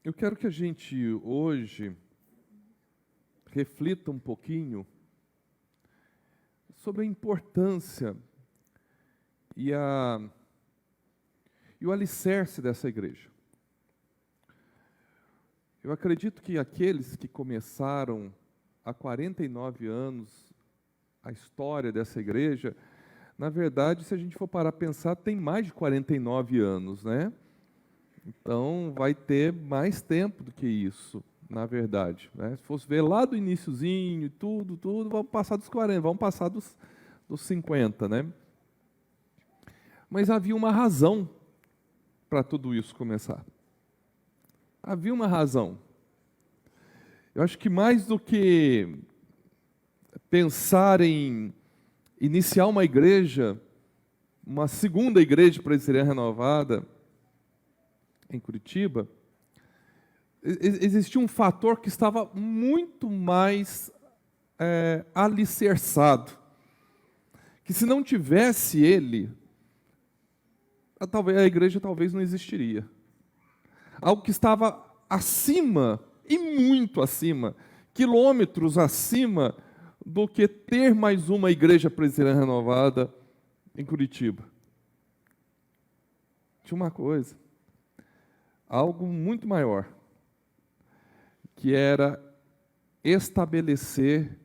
Eu quero que a gente hoje reflita um pouquinho sobre a importância e, e o alicerce dessa igreja. Eu acredito que aqueles que começaram há 49 anos a história dessa igreja, na verdade, se a gente for parar a pensar, tem mais de 49 anos, né? Então, vai ter mais tempo do que isso, na verdade, né? Se fosse ver lá do iniciozinho, tudo, vamos passar dos 40, vamos passar dos 50, né? Mas havia uma razão para tudo isso começar. Havia uma razão. Eu acho que mais do que pensar em iniciar uma igreja, uma segunda igreja presbiteriana renovada em Curitiba, existia um fator que estava muito mais alicerçado, que se não tivesse ele, a igreja talvez não existiria. Algo que estava acima, e muito acima, quilômetros acima do que ter mais uma igreja presbiteriana renovada em Curitiba. Tinha uma coisa, algo muito maior, que era estabelecer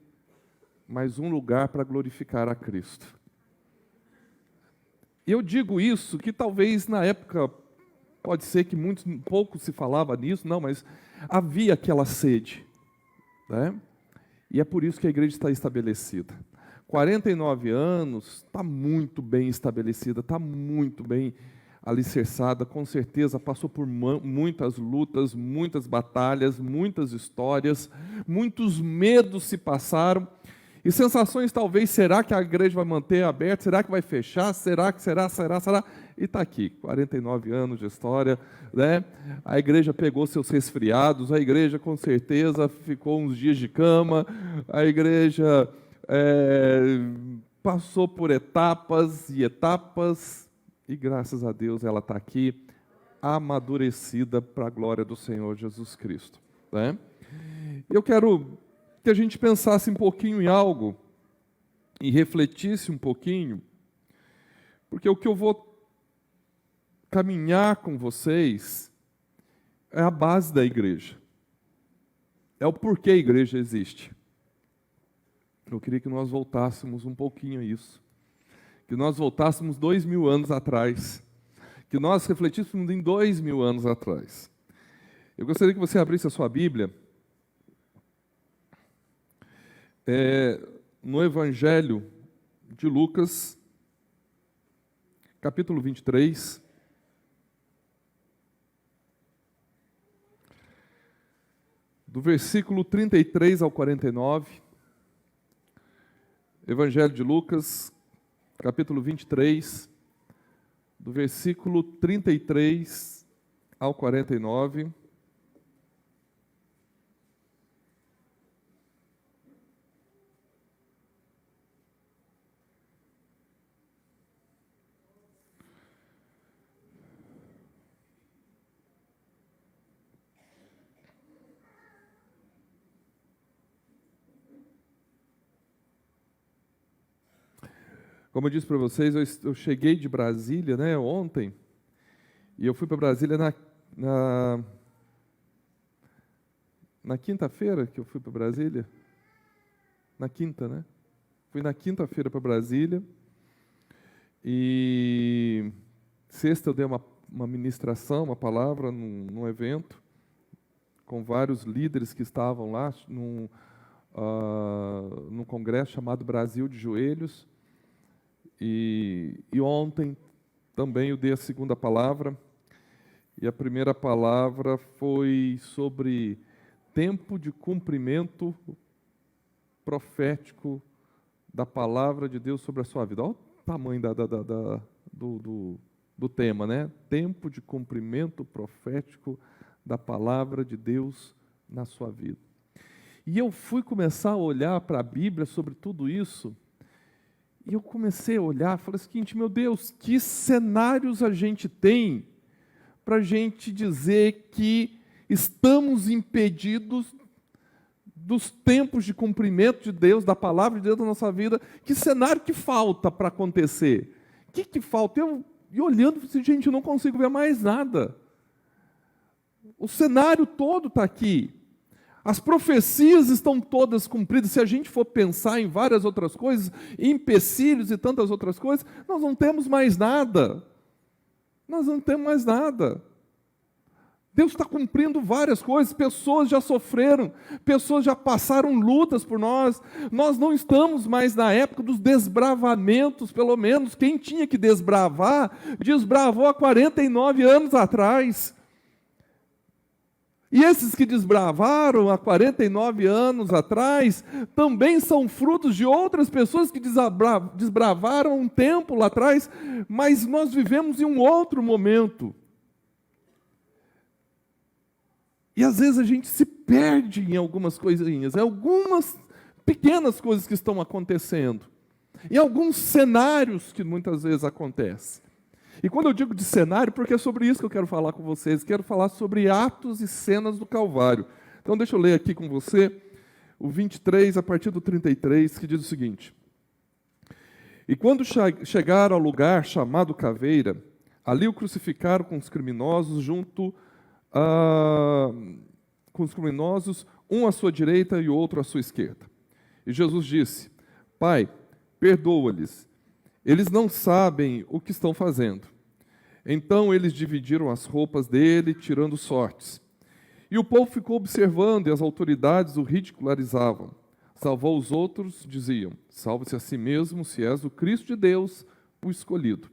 mais um lugar para glorificar a Cristo. Eu digo isso, que talvez na época, pode ser que pouco se falava nisso, não, mas havia aquela sede, né? E é por isso que a igreja está estabelecida. 49 anos, está muito bem estabelecida, está muito bem alicerçada, com certeza passou por muitas lutas, muitas batalhas, muitas histórias, muitos medos se passaram, e sensações talvez, será que a igreja vai manter aberta, será que vai fechar, será? E está aqui, 49 anos de história, né? A igreja pegou seus resfriados, a igreja com certeza ficou uns dias de cama, a igreja passou por etapas e etapas, e graças a Deus ela está aqui, amadurecida para a glória do Senhor Jesus Cristo, né? Eu quero que a gente pensasse um pouquinho em algo, e refletisse um pouquinho, porque o que eu vou caminhar com vocês é a base da igreja. É o porquê a igreja existe. Eu queria que nós voltássemos um pouquinho a isso. Que nós voltássemos 2000 anos atrás. Que nós refletíssemos em 2000 anos atrás. Eu gostaria que você abrisse a sua Bíblia no Evangelho de Lucas, capítulo 23. Do versículo 33 ao 49. Evangelho de Lucas, capítulo 23, do versículo 33 ao 49. Como eu disse para vocês, eu cheguei de Brasília, né, ontem, e eu fui para Brasília na quinta-feira que eu fui para Brasília. Na quinta, né? Fui na quinta-feira para Brasília, e sexta eu dei uma ministração, uma palavra num evento, com vários líderes que estavam lá, num congresso chamado Brasil de Joelhos. E ontem também eu dei a segunda palavra, e a primeira palavra foi sobre tempo de cumprimento profético da palavra de Deus sobre a sua vida. Olha o tamanho do tema, né? Tempo de cumprimento profético da palavra de Deus na sua vida. E eu fui começar a olhar para a Bíblia sobre tudo isso, e eu comecei a olhar, falei o seguinte, meu Deus, que cenários a gente tem para a gente dizer que estamos impedidos dos tempos de cumprimento de Deus, da palavra de Deus na nossa vida. Que cenário que falta para acontecer? O que falta? E olhando, gente, eu não consigo ver mais nada. O cenário todo está aqui. As profecias estão todas cumpridas. Se a gente for pensar em várias outras coisas, empecilhos e tantas outras coisas, nós não temos mais nada. Nós não temos mais nada. Deus está cumprindo várias coisas, pessoas já sofreram, pessoas já passaram lutas por nós. Nós não estamos mais na época dos desbravamentos, pelo menos. Quem tinha que desbravar, desbravou há 49 anos atrás. E esses que desbravaram há 49 anos atrás, também são frutos de outras pessoas que desbravaram um tempo lá atrás, mas nós vivemos em um outro momento. E às vezes a gente se perde em algumas coisinhas, em algumas pequenas coisas que estão acontecendo, em alguns cenários que muitas vezes acontecem. E quando eu digo de cenário, porque é sobre isso que eu quero falar com vocês, quero falar sobre atos e cenas do Calvário. Então deixa eu ler aqui com você o 23, a partir do 33, que diz o seguinte: E quando chegaram ao lugar chamado Caveira, ali o crucificaram com os criminosos um à sua direita e outro à sua esquerda. E Jesus disse: Pai, perdoa-lhes, eles não sabem o que estão fazendo. Então eles dividiram as roupas dele, tirando sortes. E o povo ficou observando, e as autoridades o ridicularizavam. Salvou os outros, diziam: salve-se a si mesmo, se és o Cristo de Deus, o escolhido.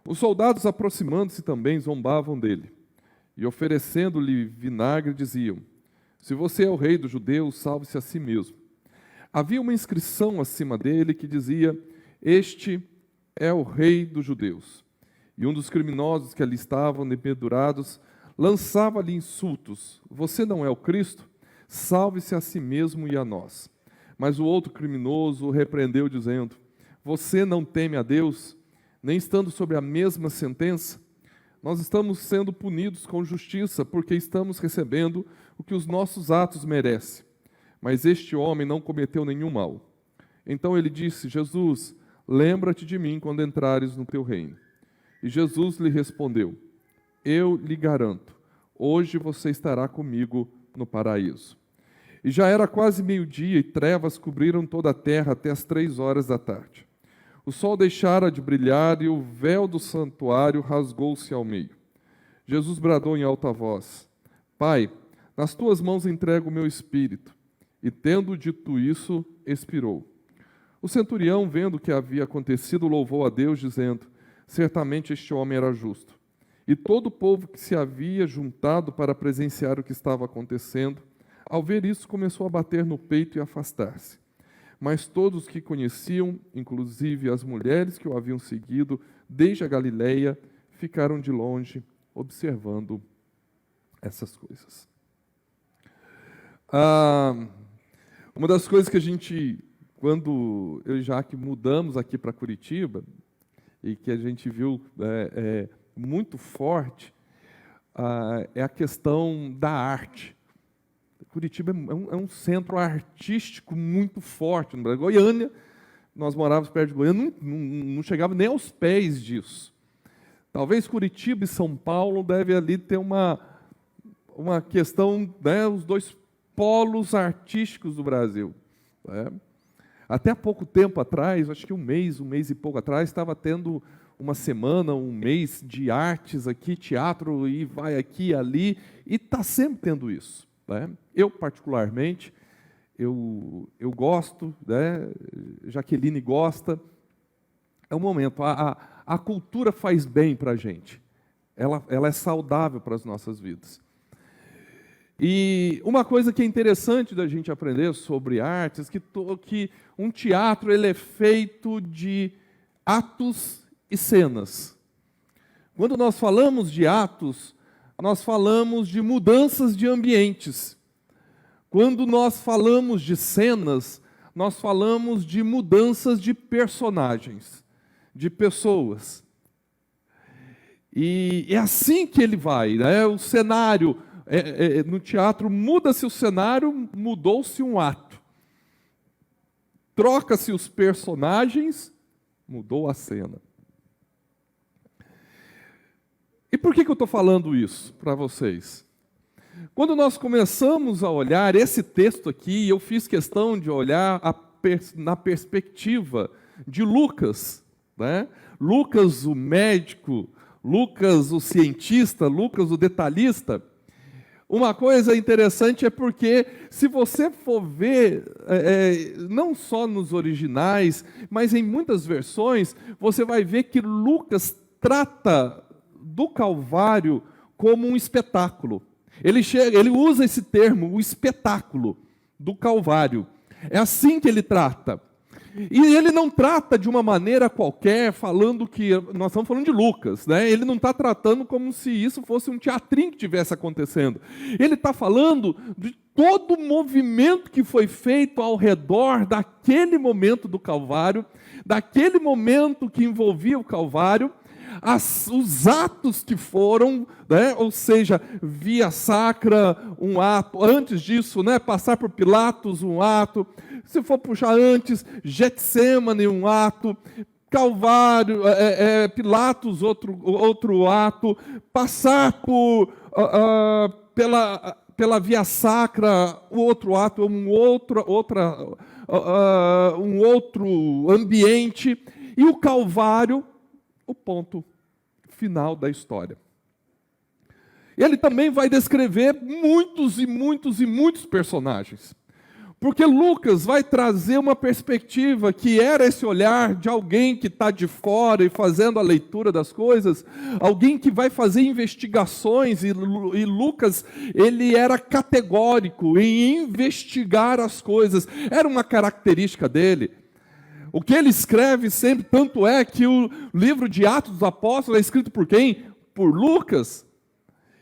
Os soldados, aproximando-se também, zombavam dele. E oferecendo-lhe vinagre, diziam: se você é o rei dos judeus, salve-se a si mesmo. Havia uma inscrição acima dele que dizia: este é o rei dos judeus. E um dos criminosos que ali estavam pendurados lançava-lhe insultos: você não é o Cristo? Salve-se a si mesmo e a nós. Mas o outro criminoso o repreendeu, dizendo: você não teme a Deus, nem estando sob a mesma sentença? Nós estamos sendo punidos com justiça, porque estamos recebendo o que os nossos atos merecem. Mas este homem não cometeu nenhum mal. Então ele disse: Jesus, lembra-te de mim quando entrares no teu reino. E Jesus lhe respondeu: eu lhe garanto, hoje você estará comigo no paraíso. E já era quase meio-dia, e trevas cobriram toda a terra até as 3 horas da tarde. O sol deixara de brilhar, e o véu do santuário rasgou-se ao meio. Jesus bradou em alta voz: Pai, nas tuas mãos entrego o meu espírito. E tendo dito isso, expirou. O centurião, vendo o que havia acontecido, louvou a Deus, dizendo: certamente este homem era justo. E todo o povo que se havia juntado para presenciar o que estava acontecendo, ao ver isso, começou a bater no peito e afastar-se. Mas todos os que conheciam, inclusive as mulheres que o haviam seguido desde a Galileia, ficaram de longe observando essas coisas. Uma das coisas que a gente, quando eu e Jaque mudamos aqui para Curitiba, e que a gente viu muito forte, é a questão da arte. Curitiba é um centro artístico muito forte no Brasil. Goiânia, nós morávamos perto de Goiânia, não chegava nem aos pés disso. Talvez Curitiba e São Paulo devem ali ter uma questão, né, os dois polos artísticos do Brasil. Né? Até há pouco tempo atrás, acho que um mês e pouco atrás, estava tendo uma semana, um mês de artes aqui, teatro, e vai aqui e ali, e está sempre tendo isso. Né? Eu, particularmente, eu gosto, né? Jaqueline gosta. É um momento, a cultura faz bem para a gente. Ela é saudável para as nossas vidas. E uma coisa que é interessante da gente aprender sobre artes, que um teatro ele é feito de atos e cenas. Quando nós falamos de atos, nós falamos de mudanças de ambientes. Quando nós falamos de cenas, nós falamos de mudanças de personagens, de pessoas. E é assim que ele vai, né? O cenário No teatro, muda-se o cenário, mudou-se um ato. Troca-se os personagens, mudou a cena. E por que eu estou falando isso para vocês? Quando nós começamos a olhar esse texto aqui, eu fiz questão de olhar na perspectiva de Lucas, né? Lucas, o médico, Lucas, o cientista, Lucas, o detalhista. Uma coisa interessante é porque, se você for ver, não só nos originais, mas em muitas versões, você vai ver que Lucas trata do Calvário como um espetáculo. Ele usa esse termo, o espetáculo do Calvário. É assim que ele trata. E ele não trata de uma maneira qualquer, falando que... Nós estamos falando de Lucas, né? Ele não está tratando como se isso fosse um teatrinho que estivesse acontecendo. Ele está falando de todo o movimento que foi feito ao redor daquele momento do Calvário, daquele momento que envolvia o Calvário, os atos que foram, né? Ou seja, via sacra, um ato, antes disso, né? Passar por Pilatos, um ato, se for puxar antes, Getsêmani, um ato, Calvário, Pilatos, outro ato, passar pela via sacra, o outro ato, um outro ambiente, e o Calvário, o ponto final da história. Ele também vai descrever muitos e muitos e muitos personagens. Porque Lucas vai trazer uma perspectiva que era esse olhar de alguém que está de fora e fazendo a leitura das coisas, alguém que vai fazer investigações, e Lucas, ele era categórico em investigar as coisas, era uma característica dele. O que ele escreve sempre, tanto é que o livro de Atos dos Apóstolos é escrito por quem? Por Lucas.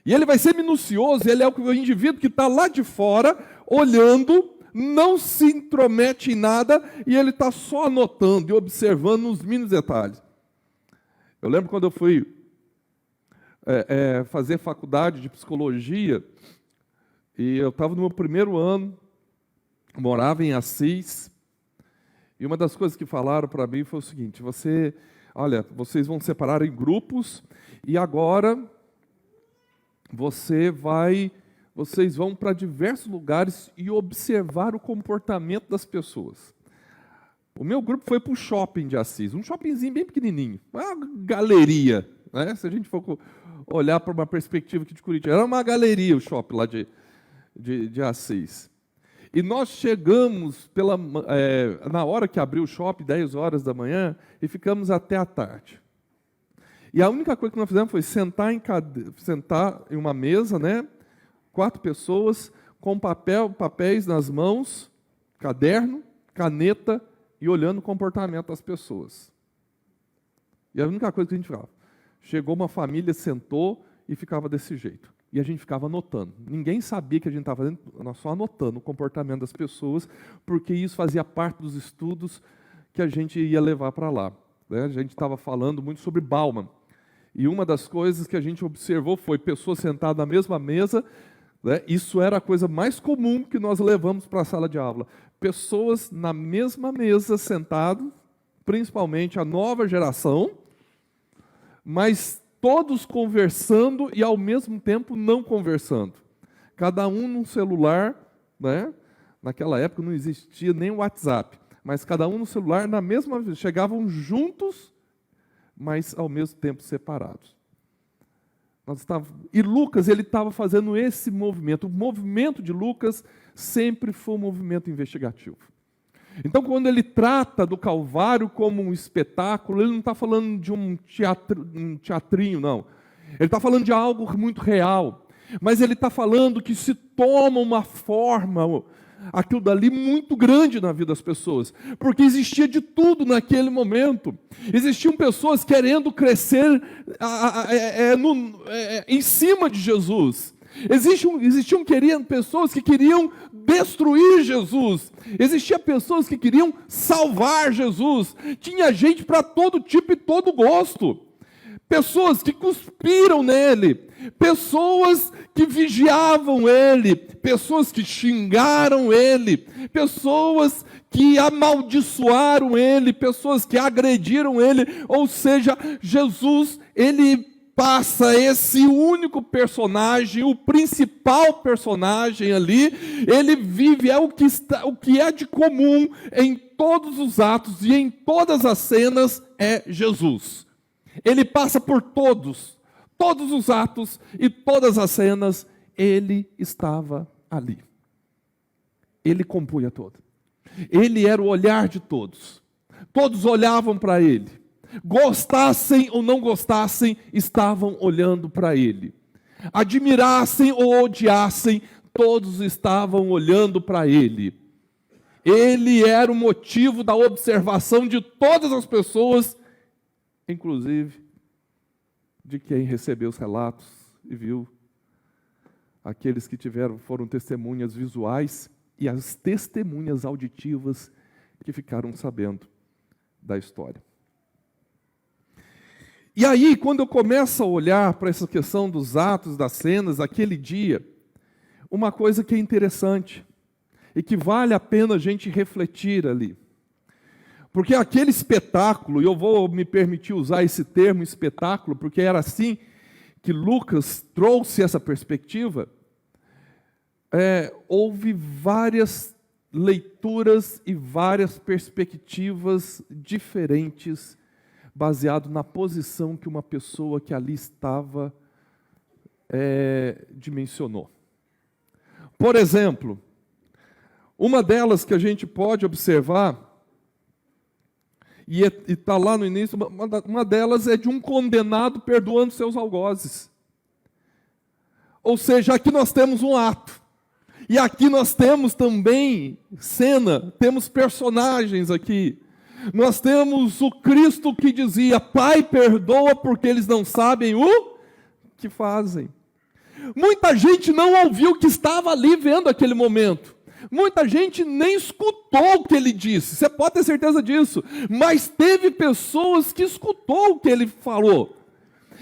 E ele vai ser minucioso, ele é o indivíduo que está lá de fora, olhando, não se intromete em nada, e ele está só anotando e observando os mínimos detalhes. Eu lembro quando eu fui fazer faculdade de psicologia, e eu estava no meu primeiro ano, morava em Assis, e uma das coisas que falaram para mim foi o seguinte: vocês vão separar em grupos, e agora vocês vão para diversos lugares e observar o comportamento das pessoas. O meu grupo foi para o shopping de Assis, um shoppingzinho bem pequenininho, uma galeria, né? Se a gente for olhar para uma perspectiva aqui de Curitiba, era uma galeria o shopping lá de Assis. E nós chegamos na hora que abriu o shopping, 10 horas da manhã, e ficamos até a tarde. E a única coisa que nós fizemos foi sentar em uma mesa, né? 4 pessoas, com papéis nas mãos, caderno, caneta, e olhando o comportamento das pessoas. E a única coisa que a gente ficava. Chegou uma família, sentou e ficava desse jeito. E a gente ficava anotando. Ninguém sabia que a gente estava fazendo, nós só anotando o comportamento das pessoas, porque isso fazia parte dos estudos que a gente ia levar para lá, né? A gente estava falando muito sobre Bauman. E uma das coisas que a gente observou foi pessoas sentadas na mesma mesa, né? Isso era a coisa mais comum que nós levamos para a sala de aula. Pessoas na mesma mesa, sentadas, principalmente a nova geração, mas todos conversando e ao mesmo tempo não conversando. Cada um num celular, né? Naquela época não existia nem o WhatsApp, mas cada um no celular na mesma vez. Chegavam juntos, mas ao mesmo tempo separados. E Lucas, ele estava fazendo esse movimento. O movimento de Lucas sempre foi um movimento investigativo. Então, quando ele trata do Calvário como um espetáculo, ele não está falando de um teatrinho, não. Ele está falando de algo muito real. Mas ele está falando que se toma uma forma, aquilo dali, muito grande na vida das pessoas. Porque existia de tudo naquele momento. Existiam pessoas querendo crescer em cima de Jesus. Existiam pessoas que queriam destruir Jesus. Existiam pessoas que queriam salvar Jesus. Tinha gente para todo tipo e todo gosto. pessoas que cuspiram nele, pessoas que vigiavam ele, pessoas que xingaram ele, pessoas que amaldiçoaram ele, pessoas que agrediram ele. Ou seja, Jesus, ele passa esse único personagem, o principal personagem ali, ele vive o que é de comum em todos os atos e em todas as cenas é Jesus. Ele passa por todos os atos e todas as cenas, ele estava ali. Ele compunha todo. Ele era o olhar de todos. Todos olhavam para ele. Gostassem ou não gostassem, estavam olhando para ele. Admirassem ou odiassem, todos estavam olhando para ele. Ele era o motivo da observação de todas as pessoas, inclusive de quem recebeu os relatos e viu, aqueles que foram testemunhas visuais e as testemunhas auditivas que ficaram sabendo da história. E aí, quando eu começo a olhar para essa questão dos atos, das cenas, aquele dia, uma coisa que é interessante e que vale a pena a gente refletir ali. Porque aquele espetáculo, e eu vou me permitir usar esse termo espetáculo, porque era assim que Lucas trouxe essa perspectiva, houve várias leituras e várias perspectivas diferentes, baseado na posição que uma pessoa que ali estava dimensionou. Por exemplo, uma delas que a gente pode observar, e está lá no início, uma delas é de um condenado perdoando seus algozes. Ou seja, aqui nós temos um ato. E aqui nós temos também cena, temos personagens aqui. Nós temos o Cristo que dizia: Pai, perdoa porque eles não sabem o que fazem. Muita gente não ouviu o que estava ali vendo aquele momento. Muita gente nem escutou o que ele disse, você pode ter certeza disso. Mas teve pessoas que escutou o que ele falou.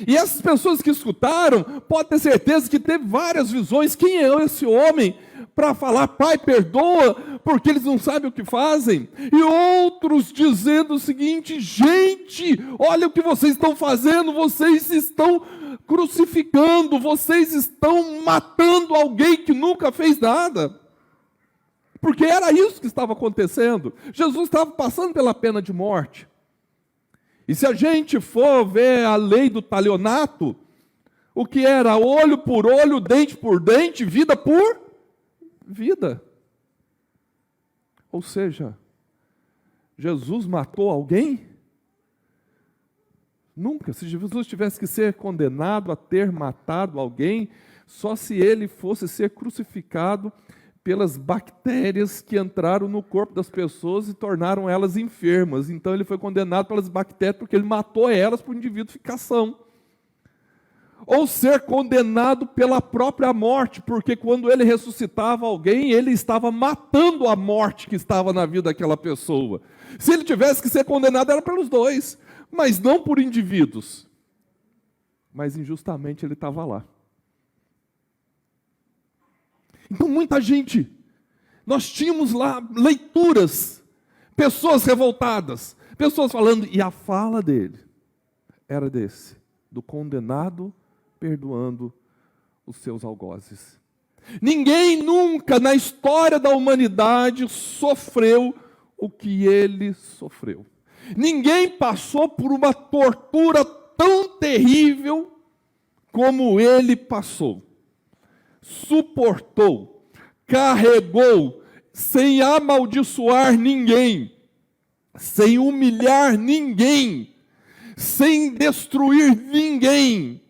E essas pessoas que escutaram, pode ter certeza que teve várias visões. Quem é esse homem para falar: Pai, perdoa, porque eles não sabem o que fazem? E outros dizendo o seguinte: gente, olha o que vocês estão fazendo, vocês estão crucificando, vocês estão matando alguém que nunca fez nada. Porque era isso que estava acontecendo. Jesus estava passando pela pena de morte. E se a gente for ver a lei do talionato, o que era olho por olho, dente por dente, vida por vida. Ou seja, Jesus matou alguém? Nunca. Se Jesus tivesse que ser condenado a ter matado alguém, só se ele fosse ser crucificado pelas bactérias que entraram no corpo das pessoas e tornaram elas enfermas. Então ele foi condenado pelas bactérias porque ele matou elas por individuação. Ou ser condenado pela própria morte, porque quando ele ressuscitava alguém, ele estava matando a morte que estava na vida daquela pessoa. Se ele tivesse que ser condenado, era pelos dois, mas não por indivíduos. Mas injustamente ele estava lá. Então muita gente, nós tínhamos lá leituras, pessoas revoltadas, pessoas falando, e a fala dele era desse, do condenado perdoando os seus algozes. Ninguém nunca na história da humanidade sofreu o que ele sofreu. Ninguém passou por uma tortura tão terrível como ele passou. Suportou, carregou, sem amaldiçoar ninguém, sem humilhar ninguém, sem destruir ninguém.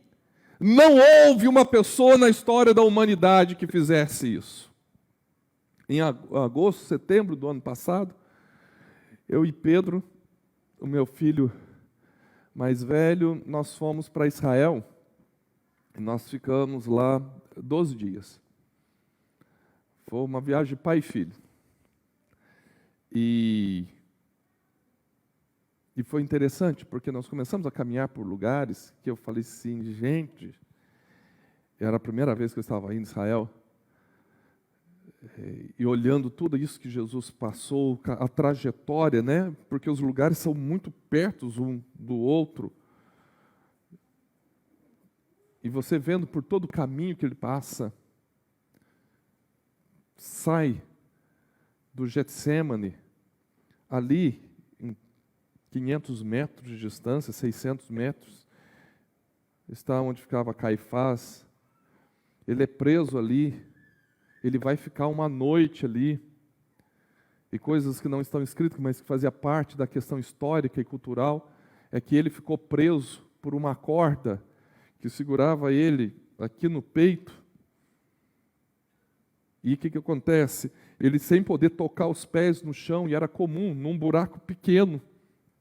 Não houve uma pessoa na história da humanidade que fizesse isso. Em agosto, setembro do ano passado, eu e Pedro, o meu filho mais velho, nós fomos para Israel. E nós ficamos lá 12 dias. Foi uma viagem de pai e filho. E E foi interessante, porque nós começamos a caminhar por lugares que eu falei assim, gente, era a primeira vez que eu estava aí em Israel, e olhando tudo isso que Jesus passou, a trajetória, né? Porque os lugares são muito perto um do outro. E você vendo por todo o caminho que ele passa, sai do Getsêmani, ali, em 500 metros de distância, 600 metros, está onde ficava Caifás. Ele é preso ali, ele vai ficar uma noite ali, e coisas que não estão escritas, mas que fazia parte da questão histórica e cultural, é que ele ficou preso por uma corda que segurava ele aqui no peito. E o que acontece? Ele sem poder tocar os pés no chão, e era comum, num buraco pequeno,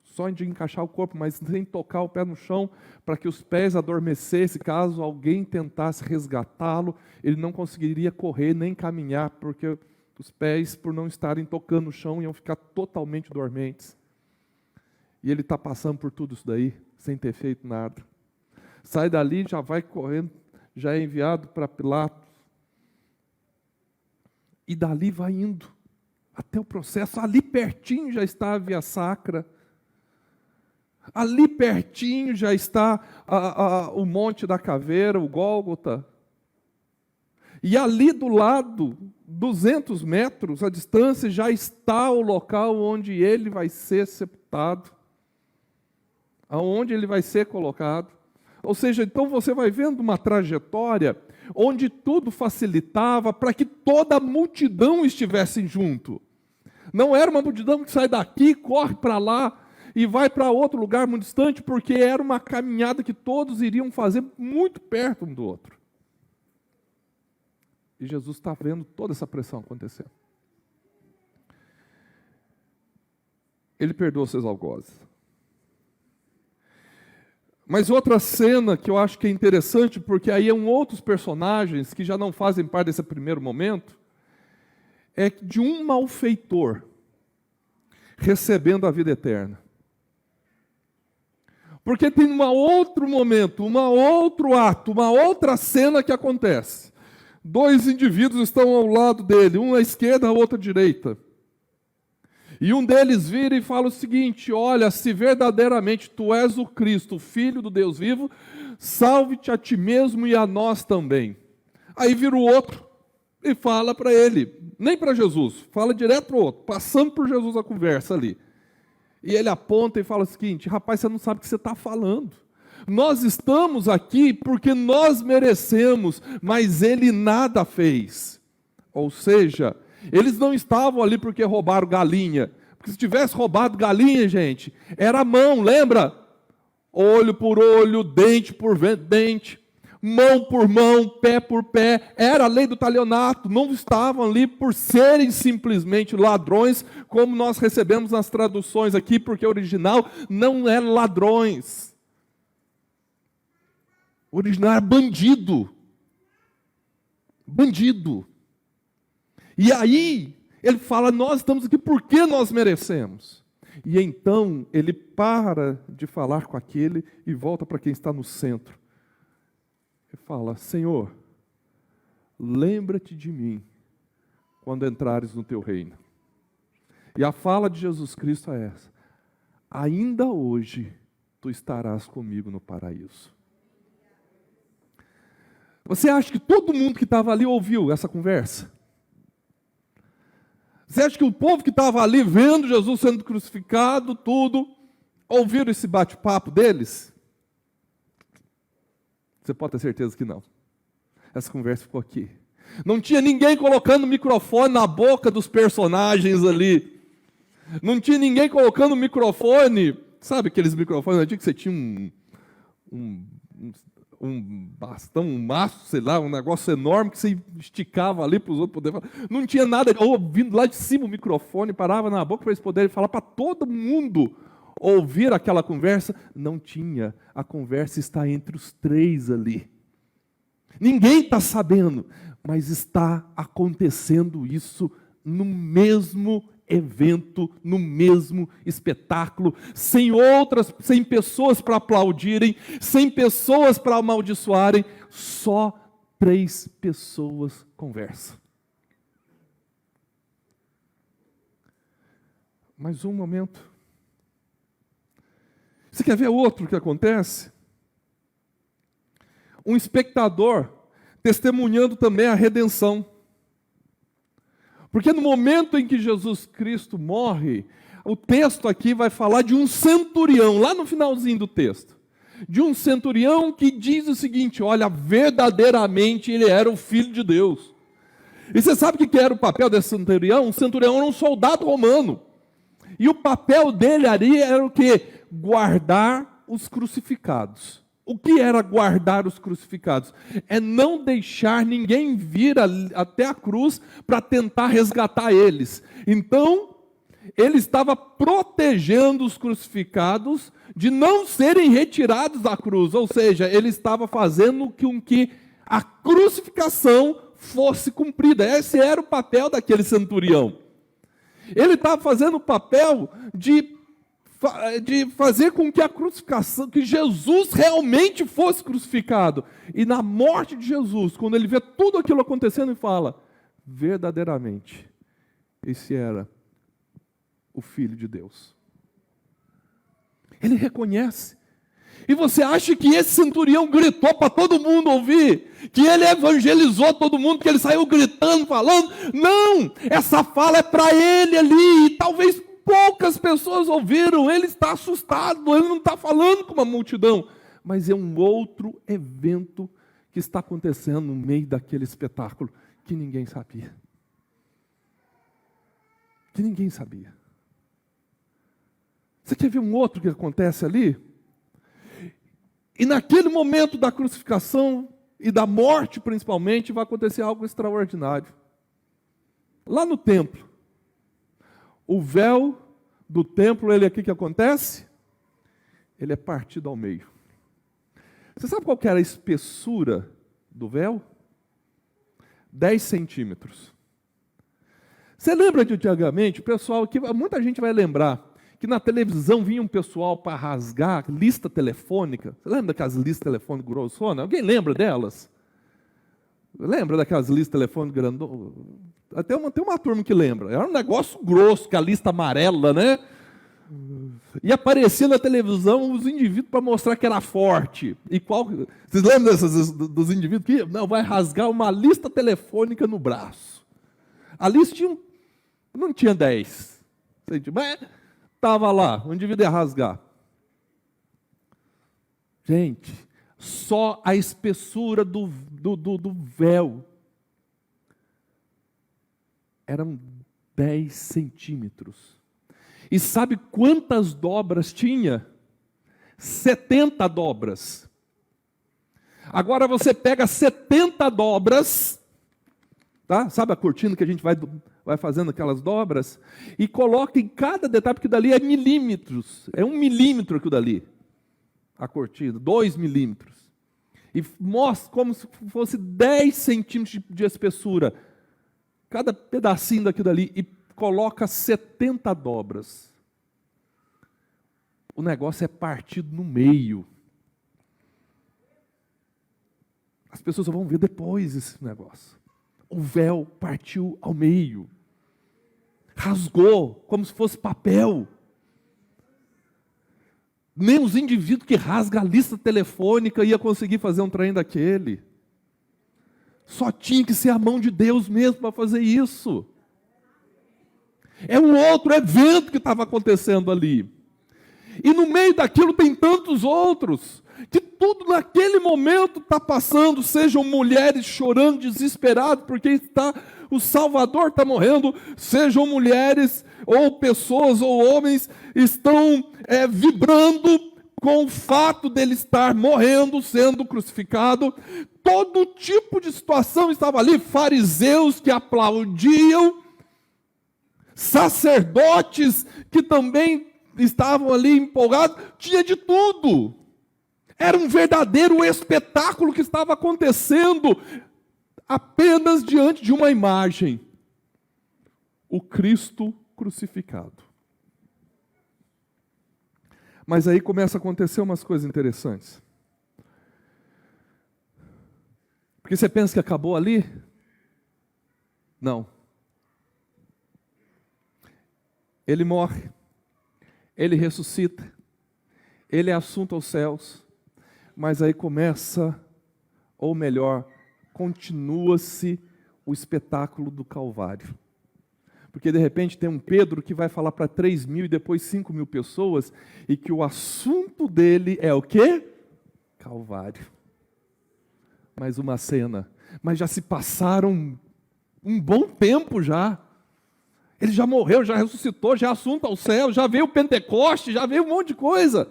só de encaixar o corpo, mas sem tocar o pé no chão, para que os pés adormecessem. Caso alguém tentasse resgatá-lo, ele não conseguiria correr nem caminhar, porque os pés, por não estarem tocando o chão, iam ficar totalmente dormentes. E ele está passando por tudo isso daí, sem ter feito nada. Sai dali, já vai correndo, já é enviado para Pilatos. E dali vai indo, até o processo. Ali pertinho já está a Via Sacra. Ali pertinho já está o Monte da Caveira, o Gólgota. E ali do lado, 200 metros à distância, já está o local onde ele vai ser sepultado, aonde ele vai ser colocado. Ou seja, então você vai vendo uma trajetória onde tudo facilitava para que toda a multidão estivesse junto. Não era uma multidão que sai daqui, corre para lá e vai para outro lugar muito distante, porque era uma caminhada que todos iriam fazer muito perto um do outro. E Jesus está vendo toda essa pressão acontecendo. Ele perdoa seus algozes. Mas outra cena que eu acho que é interessante, porque aí são outros personagens que já não fazem parte desse primeiro momento, é de um malfeitor recebendo a vida eterna. Porque tem um outro momento, um outro ato, uma outra cena que acontece. 2 indivíduos estão ao lado dele, um à esquerda, o outro à direita. E um deles vira e fala o seguinte: olha, se verdadeiramente tu és o Cristo, o Filho do Deus vivo, salve-te a ti mesmo e a nós também. Aí vira o outro e fala para ele, nem para Jesus, fala direto para o outro, passando por Jesus a conversa ali. E ele aponta e fala o seguinte: rapaz, você não sabe o que você está falando. Nós estamos aqui porque nós merecemos, mas ele nada fez. Ou seja, eles não estavam ali porque roubaram galinha. Porque se tivesse roubado galinha, gente, era mão, lembra? Olho por olho, dente por dente, mão por mão, pé por pé. Era a lei do talionato. Não estavam ali por serem simplesmente ladrões, como nós recebemos nas traduções aqui, porque o original não é ladrões. O original é bandido. Bandido. E aí, ele fala, nós estamos aqui porque nós merecemos. E então, ele para de falar com aquele e volta para quem está no centro. Ele fala, Senhor, lembra-te de mim quando entrares no teu reino. E a fala de Jesus Cristo é essa: ainda hoje tu estarás comigo no paraíso. Você acha que todo mundo que estava ali ouviu essa conversa? Você acha que o povo que estava ali vendo Jesus sendo crucificado, tudo, ouviram esse bate-papo deles? Você pode ter certeza que não. Essa conversa ficou aqui. Não tinha ninguém colocando o microfone na boca dos personagens ali. Não tinha ninguém colocando o microfone, sabe aqueles microfones antigos que você tinha um bastão, um maço, sei lá, um negócio enorme que você esticava ali para os outros poderem falar. Não tinha nada, ouvindo lá de cima o microfone, parava na boca para eles poderem falar para todo mundo ouvir aquela conversa. Não tinha, a conversa está entre os 3 ali. Ninguém está sabendo, mas está acontecendo isso no mesmo evento, no mesmo espetáculo, sem pessoas para aplaudirem, sem pessoas para amaldiçoarem, só 3 pessoas conversam. Mais um momento. Você quer ver outro que acontece? Um espectador testemunhando também a redenção. Porque no momento em que Jesus Cristo morre, o texto aqui vai falar de um centurião, lá no finalzinho do texto. De um centurião que diz o seguinte: olha, verdadeiramente ele era o Filho de Deus. E você sabe o que era o papel desse centurião? Um centurião era um soldado romano. E o papel dele ali era o quê? Guardar os crucificados. O que era guardar os crucificados? É não deixar ninguém vir até a cruz para tentar resgatar eles. Então, ele estava protegendo os crucificados de não serem retirados da cruz. Ou seja, ele estava fazendo com que a crucificação fosse cumprida. Esse era o papel daquele centurião. Ele estava fazendo o papel de fazer com que a crucificação, que Jesus realmente fosse crucificado. E na morte de Jesus, quando ele vê tudo aquilo acontecendo, ele fala: verdadeiramente, esse era o Filho de Deus. Ele reconhece. E você acha que esse centurião gritou para todo mundo ouvir? Que ele evangelizou todo mundo, que ele saiu gritando, falando? Não! Essa fala é para ele ali, e talvez poucas pessoas ouviram. Ele está assustado, ele não está falando com uma multidão. Mas é um outro evento que está acontecendo no meio daquele espetáculo que ninguém sabia. Que ninguém sabia. Você quer ver um outro que acontece ali? E naquele momento da crucificação e da morte principalmente, vai acontecer algo extraordinário. Lá no templo, o véu do templo, ele aqui que acontece? Ele é partido ao meio. Você sabe qual que era a espessura do véu? 10 centímetros. Você lembra de antigamente, o pessoal, que muita gente vai lembrar, que na televisão vinha um pessoal para rasgar lista telefônica. Você lembra daquelas listas telefônicas grossonas? Alguém lembra delas? Lembra daquelas listas telefônicas grandonas? Tem uma turma que lembra. Era um negócio grosso, com a lista amarela, né? E aparecia na televisão os indivíduos para mostrar que era forte. E vocês lembram dos indivíduos que vai rasgar uma lista telefônica no braço? A lista não tinha 10. Mas estava lá, o indivíduo ia rasgar. Gente, só a espessura do véu eram 10 centímetros. E sabe quantas dobras tinha? 70 dobras. Agora você pega 70 dobras, tá? Sabe a cortina que a gente vai fazendo aquelas dobras? E coloca em cada detalhe, porque dali é milímetros. É 1 milímetro aquilo dali. A cortina, 2 milímetros. E mostra como se fosse 10 centímetros de espessura. Cada pedacinho daquilo dali. E coloca 70 dobras. O negócio é partido no meio. As pessoas só vão ver depois esse negócio. O véu partiu ao meio. Rasgou, como se fosse papel. Nem os indivíduos que rasgam a lista telefônica ia conseguir fazer um trem daquele. Só tinha que ser a mão de Deus mesmo para fazer isso. É um outro evento que estava acontecendo ali. E no meio daquilo tem tantos outros, que tudo naquele momento está passando, sejam mulheres chorando, desesperadas, porque o Salvador está morrendo, sejam mulheres, ou pessoas, ou homens, estão vibrando com o fato dele estar morrendo, sendo crucificado. Todo tipo de situação estava ali, fariseus que aplaudiam, sacerdotes que também estavam ali empolgados, tinha de tudo. Era um verdadeiro espetáculo que estava acontecendo apenas diante de uma imagem. O Cristo crucificado. Mas aí começa a acontecer umas coisas interessantes. Porque você pensa que acabou ali? Não. Ele morre, ele ressuscita, ele é assunto aos céus, mas aí começa, ou melhor, continua-se o espetáculo do Calvário. Porque de repente tem um Pedro que vai falar para 3.000 e depois 5.000 pessoas, e que o assunto dele é o quê? Calvário. Mais uma cena. Mas já se passaram um bom tempo já. Ele já morreu, já ressuscitou, já é assunto ao céu, já veio o Pentecoste, já veio um monte de coisa.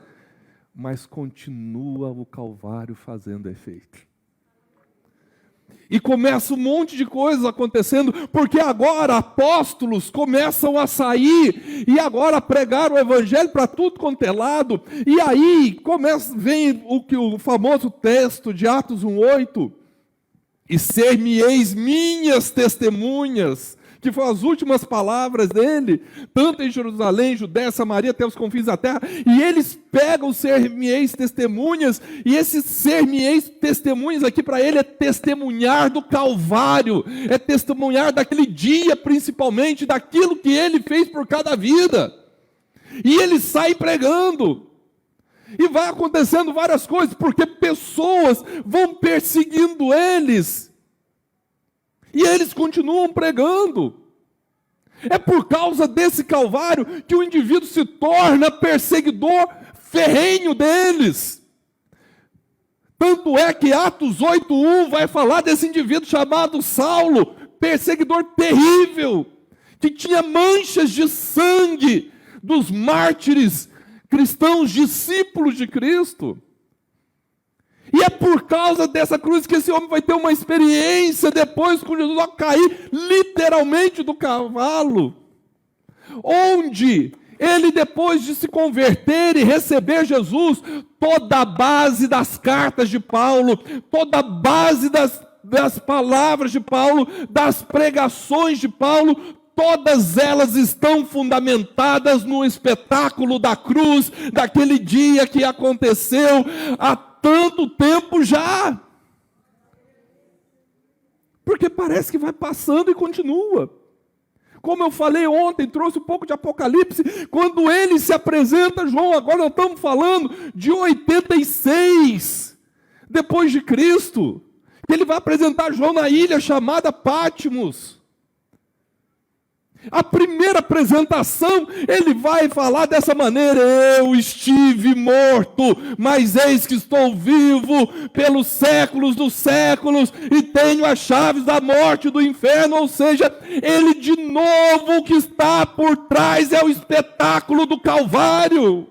Mas continua o Calvário fazendo efeito. E começa um monte de coisas acontecendo, porque agora apóstolos começam a sair, e agora a pregar o Evangelho para tudo quanto é lado, e aí vem o famoso texto de Atos 1:8, e ser-me-eis minhas testemunhas, que foram as últimas palavras dele, tanto em Jerusalém, Judéia, Samaria, até os confins da terra, e eles pegam ser-me-eis testemunhas, e esse ser-me-eis testemunhas aqui para ele é testemunhar do Calvário, é testemunhar daquele dia principalmente, daquilo que ele fez por cada vida, e ele sai pregando, e vai acontecendo várias coisas, porque pessoas vão perseguindo eles, e eles continuam pregando. É por causa desse Calvário que o indivíduo se torna perseguidor ferrenho deles. Tanto é que Atos 8:1 vai falar desse indivíduo chamado Saulo, perseguidor terrível, que tinha manchas de sangue dos mártires cristãos, discípulos de Cristo. E é por causa dessa cruz que esse homem vai ter uma experiência depois com Jesus, ao cair literalmente do cavalo, onde ele, depois de se converter e receber Jesus, toda a base das cartas de Paulo, toda a base das palavras de Paulo, das pregações de Paulo, todas elas estão fundamentadas no espetáculo da cruz, daquele dia que aconteceu há tanto tempo já. Porque parece que vai passando e continua. Como eu falei ontem, trouxe um pouco de Apocalipse, quando ele se apresenta, João, agora nós estamos falando de 86, depois de Cristo, que ele vai apresentar João na ilha chamada Patmos. A primeira apresentação, ele vai falar dessa maneira: eu estive morto, mas eis que estou vivo pelos séculos dos séculos, e tenho as chaves da morte e do inferno. Ou seja, ele de novo, o que está por trás é o espetáculo do Calvário.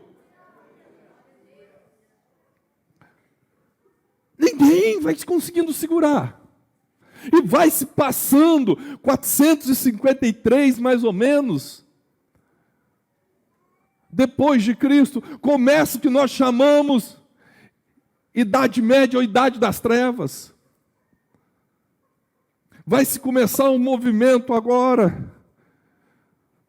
Ninguém vai conseguindo segurar. E vai se passando, 453 mais ou menos, depois de Cristo, começa o que nós chamamos Idade Média ou Idade das Trevas. Vai se começar um movimento agora,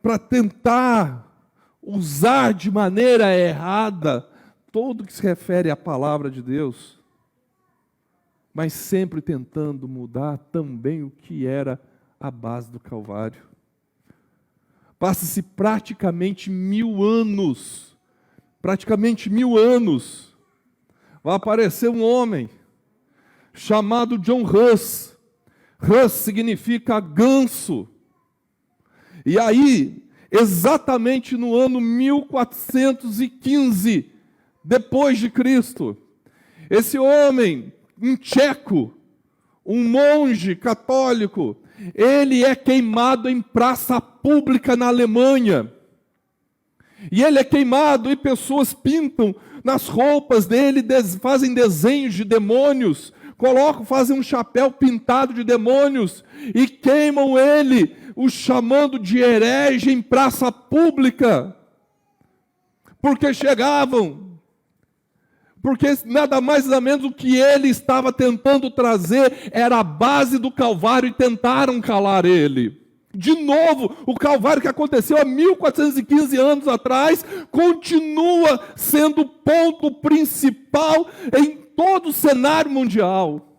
para tentar usar de maneira errada tudo que se refere à palavra de Deus, mas sempre tentando mudar também o que era a base do Calvário. Passa-se praticamente 1000 anos, vai aparecer um homem chamado John Huss. Huss significa ganso. E aí, exatamente no ano 1415, depois de Cristo, esse homem, um tcheco, um monge católico, ele é queimado em praça pública na Alemanha. E ele é queimado e pessoas pintam nas roupas dele, fazem desenhos de demônios, fazem um chapéu pintado de demônios e queimam ele, o chamando de herege em praça pública. Porque nada mais nada menos o que ele estava tentando trazer era a base do Calvário, e tentaram calar ele. De novo, o Calvário que aconteceu há 1415 anos atrás, continua sendo o ponto principal em todo o cenário mundial.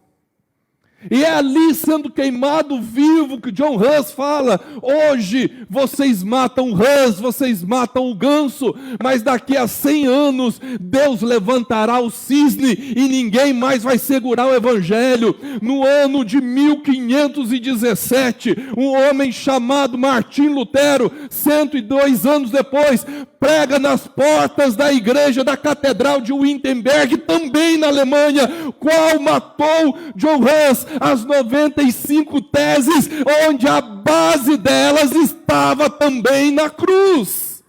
E é ali sendo queimado vivo que John Hus fala: hoje vocês matam o Hus, vocês matam o ganso, mas daqui a 100 anos Deus levantará o cisne e ninguém mais vai segurar o evangelho. No ano de 1517, um homem chamado Martim Lutero, 102 anos depois, prega nas portas da igreja da Catedral de Wittenberg, também na Alemanha, qual matou John Hus, as 95 teses, onde a base delas estava também na cruz.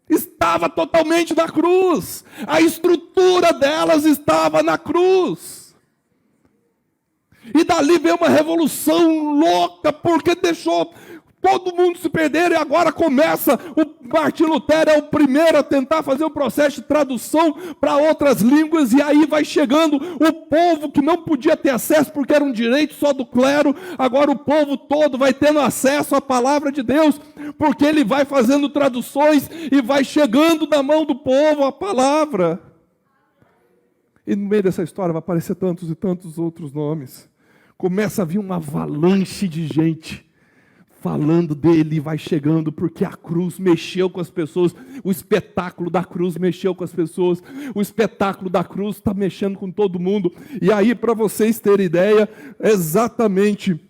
Estava totalmente na cruz. A estrutura delas estava na cruz. E dali veio uma revolução louca, porque deixou todo mundo se perder, e agora começa, o Martim Lutero é o primeiro a tentar fazer o processo de tradução para outras línguas, e aí vai chegando o povo que não podia ter acesso, porque era um direito só do clero, agora o povo todo vai tendo acesso à palavra de Deus, porque ele vai fazendo traduções, e vai chegando na mão do povo a palavra. E no meio dessa história vai aparecer tantos e tantos outros nomes. Começa a vir uma avalanche de gente falando dele, vai chegando, porque a cruz mexeu com as pessoas, o espetáculo da cruz mexeu com as pessoas, o espetáculo da cruz está mexendo com todo mundo. E aí, para vocês terem ideia, exatamente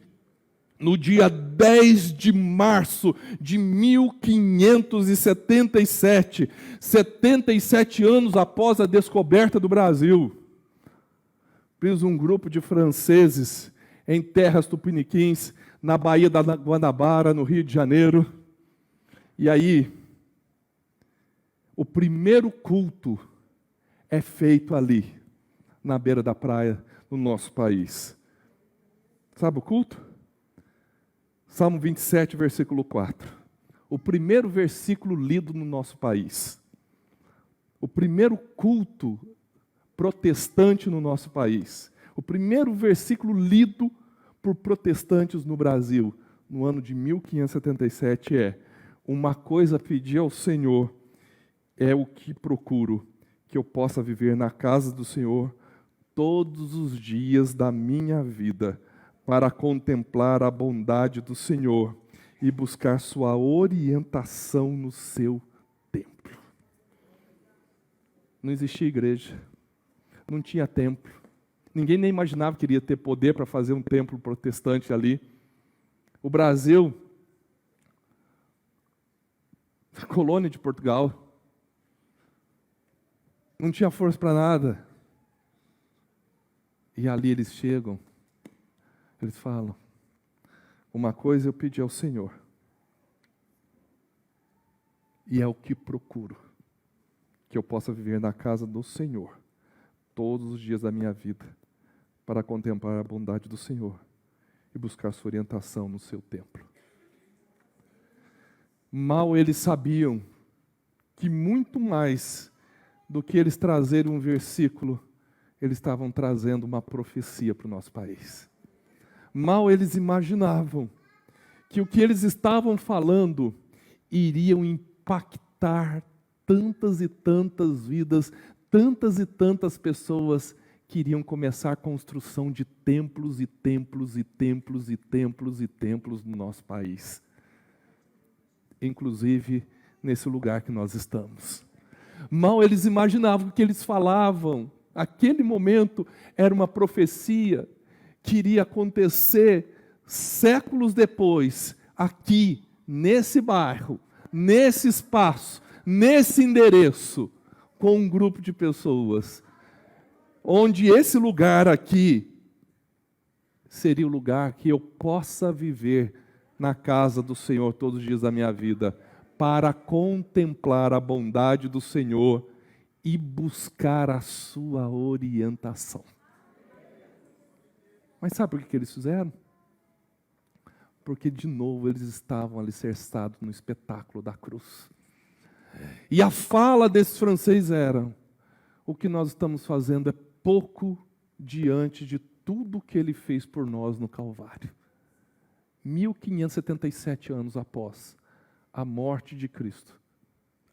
no dia 10 de março de 1577, 77 anos após a descoberta do Brasil, fiz um grupo de franceses em terras tupiniquins, na Baía da Guanabara, no Rio de Janeiro. E aí, o primeiro culto é feito ali, na beira da praia, no nosso país. Sabe o culto? Salmo 27, versículo 4. O primeiro versículo lido no nosso país. O primeiro culto protestante no nosso país. O primeiro versículo lido por protestantes no Brasil, no ano de 1577, é: uma coisa pedi ao Senhor, é o que procuro, que eu possa viver na casa do Senhor todos os dias da minha vida, para contemplar a bondade do Senhor e buscar sua orientação no seu templo. Não existia igreja, não tinha templo. Ninguém nem imaginava que iria ter poder para fazer um templo protestante ali. O Brasil, colônia de Portugal, não tinha força para nada. E ali eles chegam, eles falam: uma coisa eu pedi ao Senhor, e é o que procuro, que eu possa viver na casa do Senhor todos os dias da minha vida, para contemplar a bondade do Senhor e buscar sua orientação no seu templo. Mal eles sabiam que muito mais do que eles trazerem um versículo, eles estavam trazendo uma profecia para o nosso país. Mal eles imaginavam que o que eles estavam falando iriam impactar tantas e tantas vidas, tantas e tantas pessoas que iriam começar a construção de templos e templos e templos e templos e templos no nosso país. Inclusive nesse lugar que nós estamos. Mal eles imaginavam que o que eles falavam, aquele momento, era uma profecia que iria acontecer séculos depois, aqui, nesse bairro, nesse espaço, nesse endereço, com um grupo de pessoas, onde esse lugar aqui seria o lugar que eu possa viver na casa do Senhor todos os dias da minha vida, para contemplar a bondade do Senhor e buscar a sua orientação. Mas sabe por que eles fizeram? Porque de novo eles estavam alicerçados no espetáculo da cruz. E a fala desses franceses era: o que nós estamos fazendo é pouco diante de tudo que ele fez por nós no Calvário. 1577 anos após a morte de Cristo,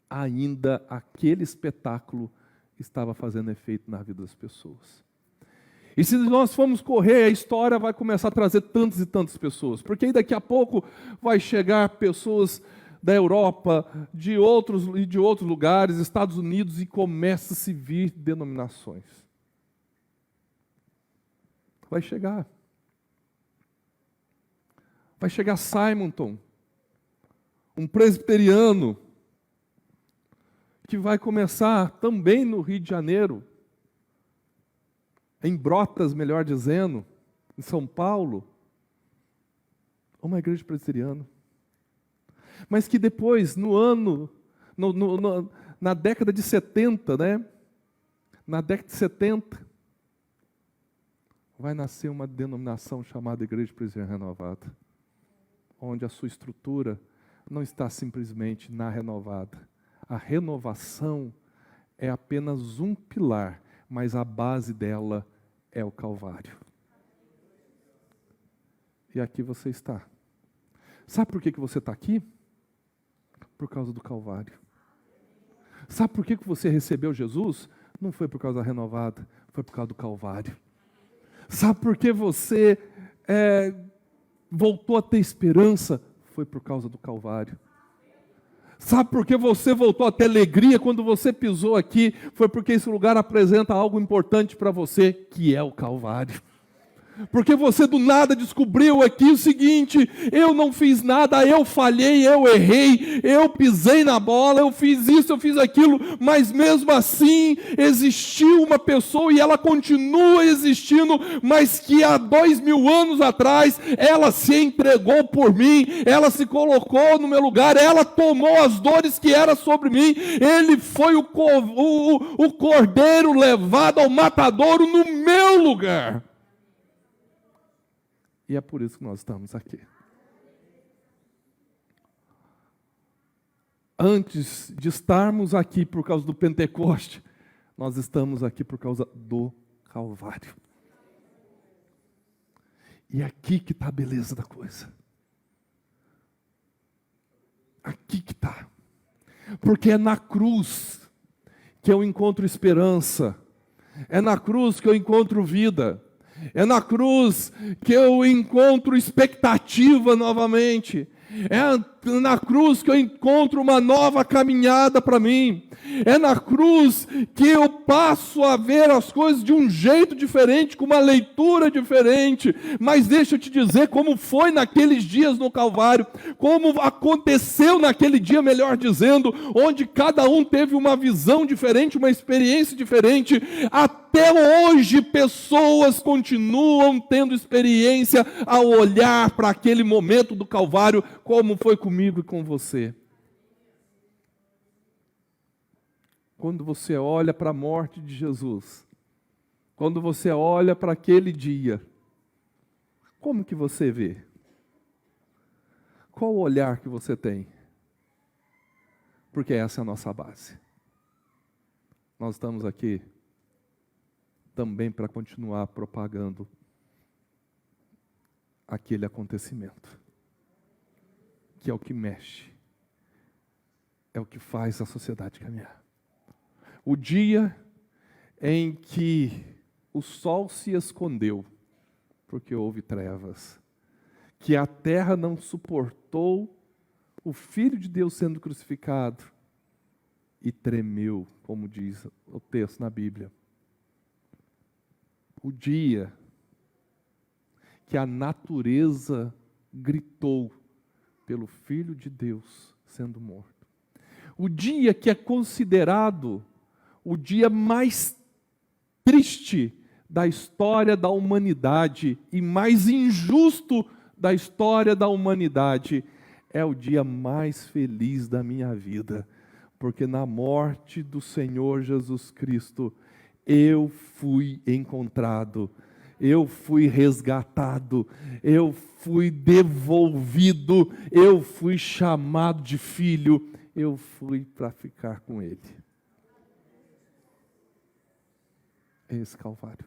ainda aquele espetáculo estava fazendo efeito na vida das pessoas. E se nós formos correr, a história vai começar a trazer tantas e tantas pessoas, porque aí daqui a pouco vai chegar pessoas da Europa, de outros lugares, Estados Unidos, e começa a se vir denominações. Vai chegar. Vai chegar Simonton, um presbiteriano, que vai começar também no Rio de Janeiro, em Brotas, melhor dizendo, em São Paulo, uma igreja presbiteriana. Mas que depois, na década de 70, né? Na década de 70, vai nascer uma denominação chamada Igreja Presbiteriana Renovada, onde a sua estrutura não está simplesmente na renovada. A renovação é apenas um pilar, mas a base dela é o Calvário. E aqui você está. Sabe por que você está aqui? Por causa do Calvário. Sabe por que você recebeu Jesus? Não foi por causa da renovada, foi por causa do Calvário. Sabe por que você voltou a ter esperança? Foi por causa do Calvário. Sabe por que você voltou a ter alegria quando você pisou aqui? Foi porque esse lugar apresenta algo importante para você, que é o Calvário. Porque você do nada descobriu aqui o seguinte: eu não fiz nada, eu falhei, eu errei, eu pisei na bola, eu fiz isso, eu fiz aquilo, mas mesmo assim existiu uma pessoa e ela continua existindo, mas que há 2000 anos atrás ela se entregou por mim, ela se colocou no meu lugar, ela tomou as dores que eram sobre mim, ele foi o cordeiro levado ao matadouro no meu lugar. E é por isso que nós estamos aqui. Antes de estarmos aqui por causa do Pentecoste, nós estamos aqui por causa do Calvário. E é aqui que está a beleza da coisa. Aqui que está. Porque é na cruz que eu encontro esperança. É na cruz que eu encontro vida. É na cruz que eu encontro expectativa novamente. É na cruz que eu encontro uma nova caminhada para mim. É na cruz que eu passo a ver as coisas de um jeito diferente, com uma leitura diferente. Mas deixa eu te dizer como foi naqueles dias no Calvário, como aconteceu naquele dia, melhor dizendo, onde cada um teve uma visão diferente, uma experiência diferente. Até hoje, pessoas continuam tendo experiência ao olhar para aquele momento do Calvário, como foi comigo e com você. Quando você olha para a morte de Jesus, quando você olha para aquele dia, como que você vê? Qual o olhar que você tem? Porque essa é a nossa base. Nós estamos aqui também para continuar propagando aquele acontecimento, que é o que mexe, é o que faz a sociedade caminhar. O dia em que o sol se escondeu, porque houve trevas, que a terra não suportou o Filho de Deus sendo crucificado e tremeu, como diz o texto na Bíblia. O dia que a natureza gritou pelo Filho de Deus sendo morto. O dia que é considerado o dia mais triste da história da humanidade e mais injusto da história da humanidade, é o dia mais feliz da minha vida, porque na morte do Senhor Jesus Cristo, eu fui encontrado, eu fui resgatado, eu fui devolvido, eu fui chamado de filho, eu fui para ficar com Ele. É esse Calvário.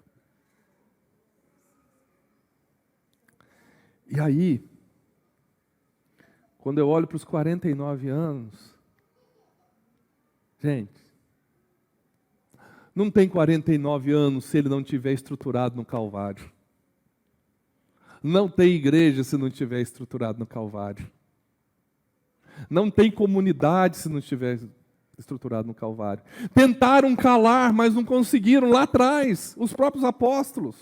E aí, quando eu olho para os 49 anos, gente, não tem 49 anos se ele não tiver estruturado no Calvário. Não tem igreja se não tiver estruturado no Calvário. Não tem comunidade se não estiver estruturado no Calvário. Tentaram calar, mas não conseguiram lá atrás, os próprios apóstolos.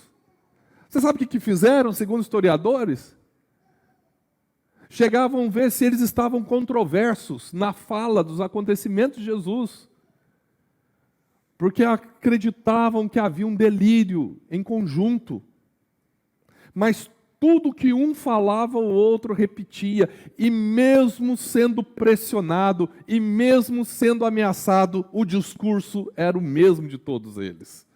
Você sabe o que fizeram, segundo historiadores? Chegavam a ver se eles estavam controversos na fala dos acontecimentos de Jesus, porque acreditavam que havia um delírio em conjunto, mas tudo que um falava, o outro repetia, e mesmo sendo pressionado, e mesmo sendo ameaçado, o discurso era o mesmo de todos eles.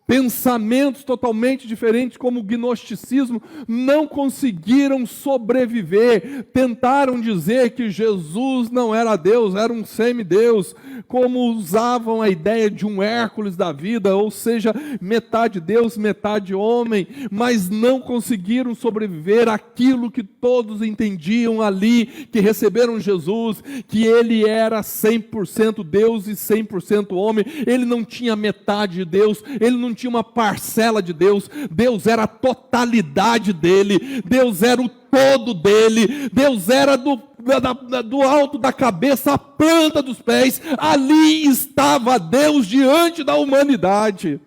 Pensamentos totalmente diferentes, como o gnosticismo, não conseguiram sobreviver. Tentaram dizer que Jesus não era Deus, era um semideus, como usavam a ideia de um Hércules da vida, ou seja, metade Deus, metade homem, mas não conseguiram sobreviver àquilo que todos entendiam ali, que receberam Jesus, que ele era 100% Deus e 100% homem. Ele não tinha metade de Deus, ele não tinha uma parcela de Deus. Deus era a totalidade dele, Deus era o todo dele, Deus era do alto da cabeça à planta dos pés. Ali estava Deus diante da humanidade.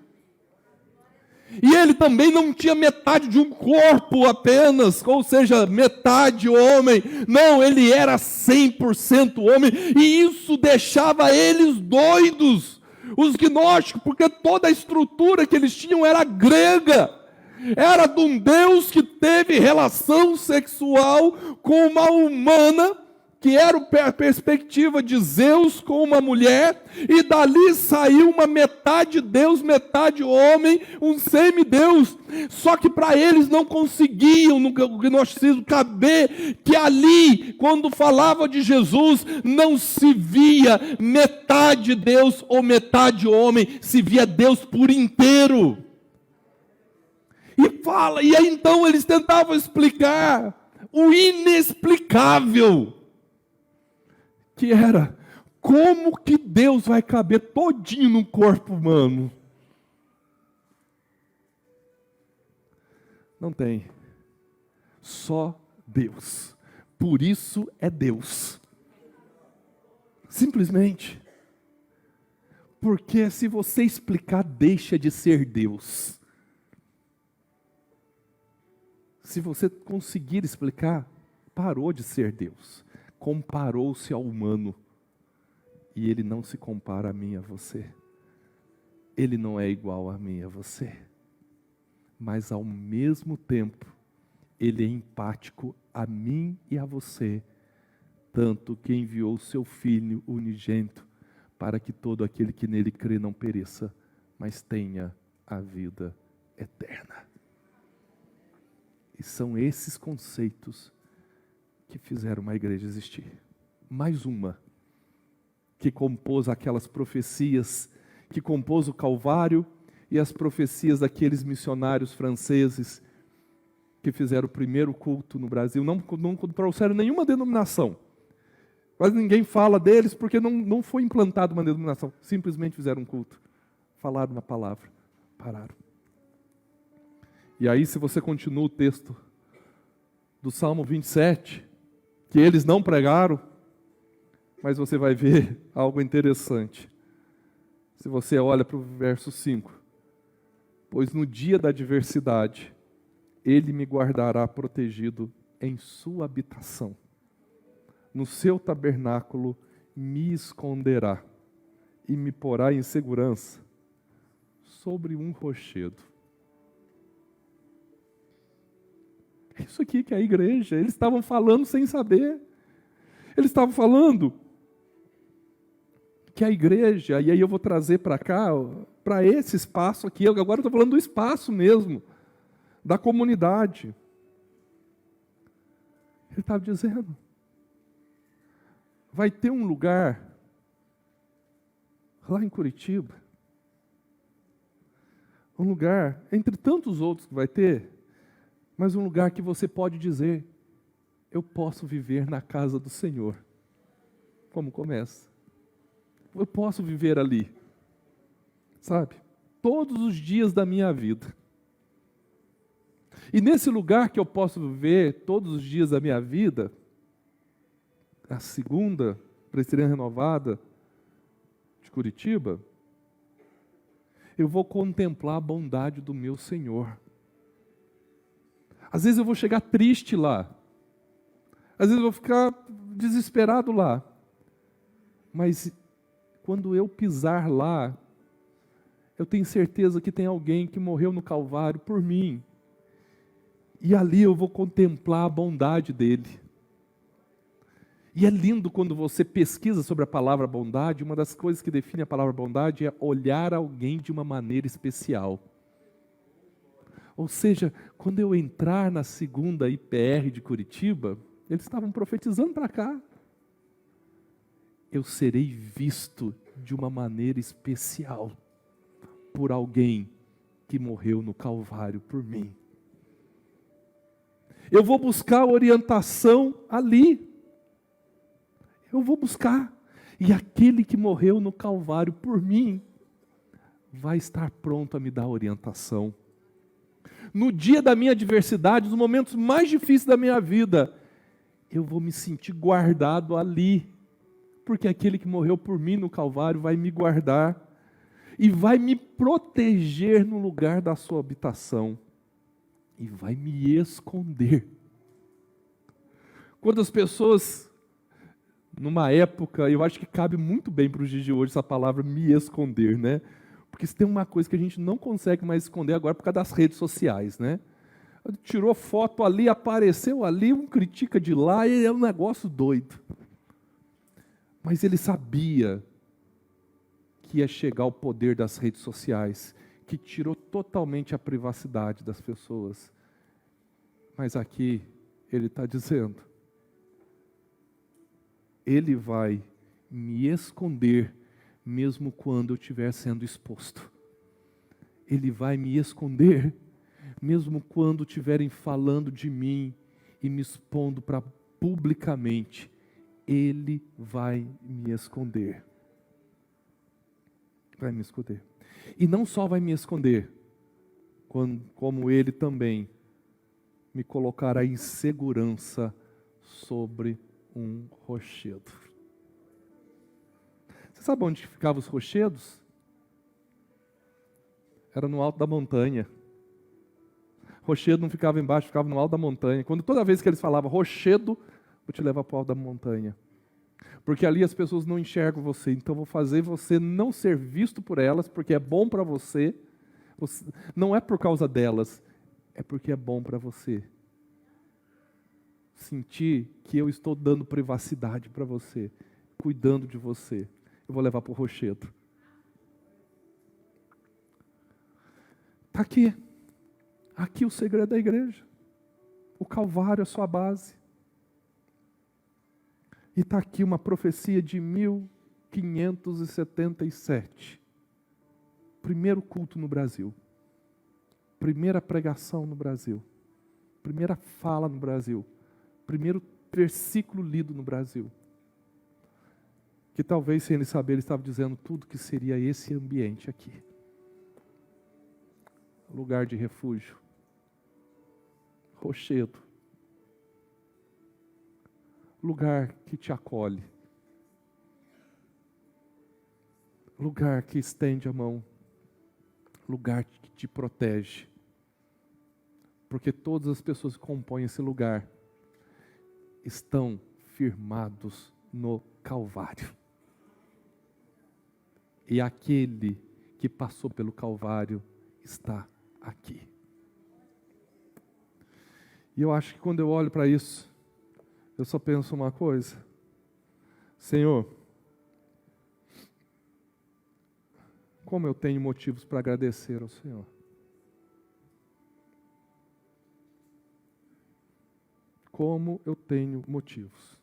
E ele também não tinha metade de um corpo apenas, ou seja, metade homem. Não, ele era 100% homem, e isso deixava eles doidos, os gnósticos, porque toda a estrutura que eles tinham era grega. Era de um Deus que teve relação sexual com uma humana, que era a perspectiva de Zeus com uma mulher, e dali saiu uma metade Deus, metade homem, um semideus. Só que para eles não conseguiam, no gnosticismo, caber que ali, quando falava de Jesus, não se via metade Deus ou metade homem, se via Deus por inteiro. E aí então eles tentavam explicar o inexplicável, que era, como que Deus vai caber todinho no corpo humano? Não tem. Só Deus. Por isso é Deus. Simplesmente. Porque se você explicar, deixa de ser Deus. Se você conseguir explicar, parou de ser Deus. Comparou-se ao humano. E ele não se compara a mim e a você. Ele não é igual a mim e a você. Mas ao mesmo tempo, ele é empático a mim e a você. Tanto que enviou o seu Filho unigênito, para que todo aquele que nele crê não pereça, mas tenha a vida eterna. E são esses conceitos que fizeram uma igreja existir. Mais uma, que compôs aquelas profecias, que compôs o Calvário e as profecias daqueles missionários franceses que fizeram o primeiro culto no Brasil. Não trouxeram nenhuma denominação. Quase ninguém fala deles porque não foi implantada uma denominação. Simplesmente fizeram um culto. Falaram uma palavra. Pararam. E aí, se você continua o texto do Salmo 27, que eles não pregaram, mas você vai ver algo interessante. Se você olha para o verso 5. Pois no dia da adversidade, ele me guardará protegido em sua habitação. No seu tabernáculo me esconderá e me porá em segurança sobre um rochedo. É isso aqui que é a igreja. Eles estavam falando sem saber. Eles estavam falando que a igreja, e aí eu vou trazer para cá, para esse espaço aqui, agora eu estou falando do espaço mesmo, da comunidade. Ele estava dizendo, vai ter um lugar lá em Curitiba, um lugar, entre tantos outros que vai ter, mas um lugar que você pode dizer: eu posso viver na casa do Senhor. Como começa? Eu posso viver ali, sabe? Todos os dias da minha vida. E nesse lugar que eu posso viver todos os dias da minha vida, a segunda Presbiteriana Renovada de Curitiba, eu vou contemplar a bondade do meu Senhor. Às vezes eu vou chegar triste lá. Às vezes eu vou ficar desesperado lá. Mas quando eu pisar lá, eu tenho certeza que tem alguém que morreu no Calvário por mim. E ali eu vou contemplar a bondade dele. E é lindo quando você pesquisa sobre a palavra bondade. Uma das coisas que define a palavra bondade é olhar alguém de uma maneira especial. Ou seja, quando eu entrar na segunda IPR de Curitiba, eles estavam profetizando para cá. Eu serei visto de uma maneira especial por alguém que morreu no Calvário por mim. Eu vou buscar orientação ali. Eu vou buscar. E aquele que morreu no Calvário por mim vai estar pronto a me dar orientação. No dia da minha adversidade, nos momentos mais difíceis da minha vida, eu vou me sentir guardado ali. Porque aquele que morreu por mim no Calvário vai me guardar e vai me proteger no lugar da sua habitação e vai me esconder. Quando as pessoas, numa época, eu acho que cabe muito bem para os dias de hoje essa palavra me esconder, né? Porque se tem uma coisa que a gente não consegue mais esconder agora por causa das redes sociais, né? Tirou foto ali, apareceu ali, um critica de lá e é um negócio doido. Mas ele sabia que ia chegar o poder das redes sociais, que tirou totalmente a privacidade das pessoas. Mas aqui ele está dizendo, ele vai me esconder, mesmo quando eu estiver sendo exposto. Ele vai me esconder, mesmo quando estiverem falando de mim e me expondo publicamente. Ele vai me esconder. Vai me esconder. E não só vai me esconder, como ele também me colocará em segurança sobre um rochedo. Você sabe onde ficavam os rochedos? Era no alto da montanha. Rochedo não ficava embaixo, ficava no alto da montanha. Toda vez que eles falavam rochedo, vou te levar para o alto da montanha. Porque ali as pessoas não enxergam você. Então vou fazer você não ser visto por elas, porque é bom para você. Não é por causa delas, é porque é bom para você. Sentir que eu estou dando privacidade para você, cuidando de você. Eu vou levar para o rochedo. Está aqui. Aqui o segredo da igreja. O Calvário é a sua base. E está aqui uma profecia de 1577. Primeiro culto no Brasil. Primeira pregação no Brasil. Primeira fala no Brasil. Primeiro versículo lido no Brasil. Que talvez, sem ele saber, ele estava dizendo tudo que seria esse ambiente aqui. Lugar de refúgio. Rochedo. Lugar que te acolhe. Lugar que estende a mão. Lugar que te protege. Porque todas as pessoas que compõem esse lugar estão firmados no Calvário. E aquele que passou pelo Calvário está aqui. E eu acho que quando eu olho para isso, eu só penso uma coisa. Senhor, como eu tenho motivos para agradecer ao Senhor. Como eu tenho motivos.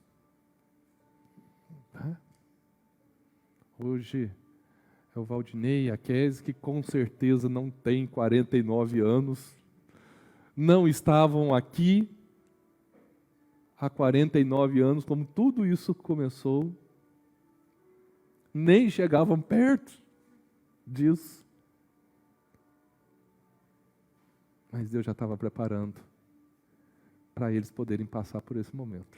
Hoje é o Valdinei e a Kézia, que com certeza não tem 49 anos, não estavam aqui há 49 anos, como tudo isso começou, nem chegavam perto disso. Mas Deus já estava preparando para eles poderem passar por esse momento.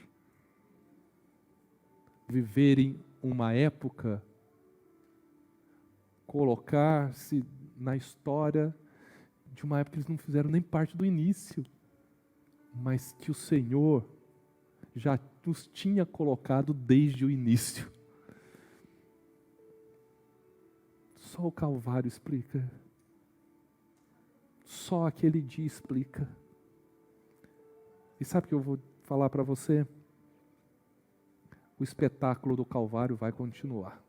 Viverem uma época, colocar-se na história de uma época que eles não fizeram nem parte do início, mas que o Senhor já os tinha colocado desde o início. Só o Calvário explica. Só aquele dia explica. E sabe o que eu vou falar para você? O espetáculo do Calvário vai continuar.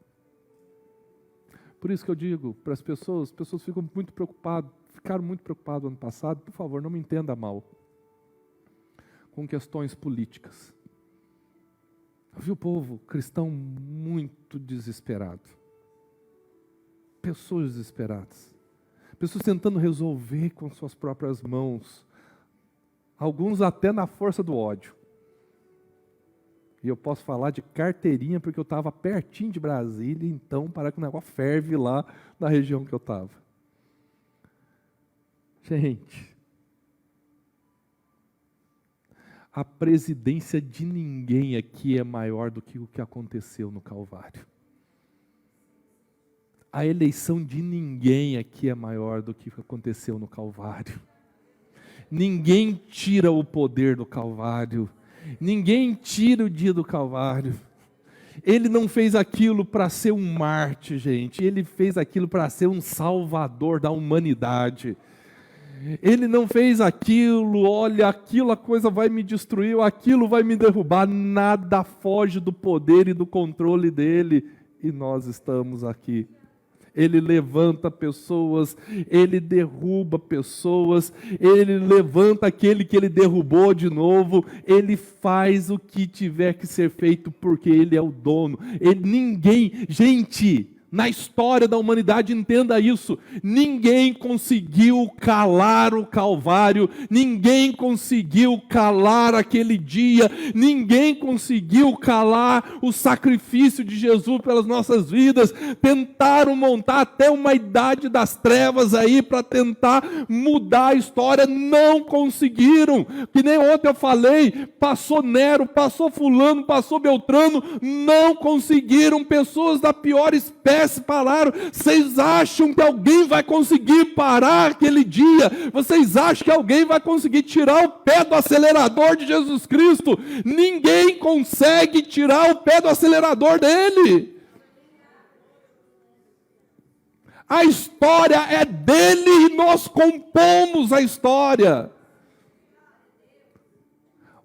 Por isso que eu digo para as pessoas ficaram muito preocupadas ano passado, por favor, não me entenda mal, com questões políticas. Eu vi o povo cristão muito desesperado. Pessoas desesperadas. Pessoas tentando resolver com suas próprias mãos. Alguns até na força do ódio. E eu posso falar de carteirinha, porque eu estava pertinho de Brasília, então parece que o negócio ferve lá na região que eu estava. Gente, a presidência de ninguém aqui é maior do que o que aconteceu no Calvário. A eleição de ninguém aqui é maior do que aconteceu no Calvário. Ninguém tira o poder do Calvário. Ninguém tira o dia do Calvário. Ele não fez aquilo para ser um mártir, gente. Ele fez aquilo para ser um salvador da humanidade. Ele não fez aquilo, olha, aquilo a coisa vai me destruir, ou aquilo vai me derrubar. Nada foge do poder e do controle dele. E nós estamos aqui. Ele levanta pessoas, Ele derruba pessoas, Ele levanta aquele que Ele derrubou de novo, Ele faz o que tiver que ser feito, porque Ele é o dono. Gente, na história da humanidade, entenda isso, ninguém conseguiu calar o Calvário, ninguém conseguiu calar aquele dia, ninguém conseguiu calar o sacrifício de Jesus pelas nossas vidas. Tentaram montar até uma idade das trevas aí para tentar mudar a história, não conseguiram. Que nem ontem eu falei, passou Nero, passou fulano, passou Beltrano, não conseguiram. Pessoas da pior espécie pararam. Vocês acham que alguém vai conseguir parar aquele dia? Vocês acham que alguém vai conseguir tirar o pé do acelerador de Jesus Cristo? Ninguém consegue tirar o pé do acelerador dele. A história é dele e nós compomos a história.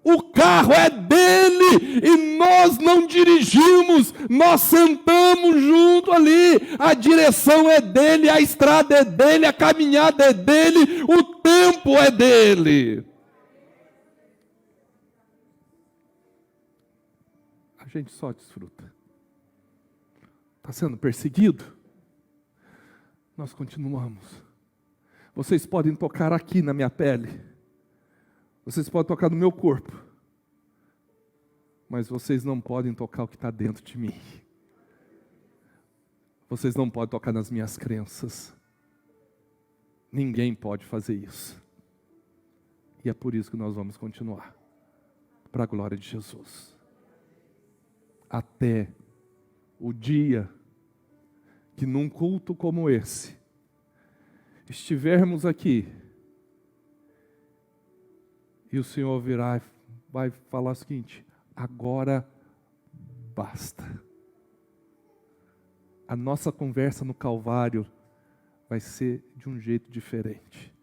O carro é dele e nós não dirigimos, nós sentamos junto ali. A direção é dele, a estrada é dele, a caminhada é dele, o tempo é dele. A gente só desfruta. Está sendo perseguido? Nós continuamos. Vocês podem tocar aqui na minha pele. Vocês podem tocar no meu corpo, mas vocês não podem tocar o que está dentro de mim. Vocês não podem tocar nas minhas crenças. Ninguém pode fazer isso. E é por isso que nós vamos continuar, para a glória de Jesus. Até o dia que num culto como esse, estivermos aqui, e o Senhor virá e vai falar o seguinte: agora basta. A nossa conversa no Calvário vai ser de um jeito diferente.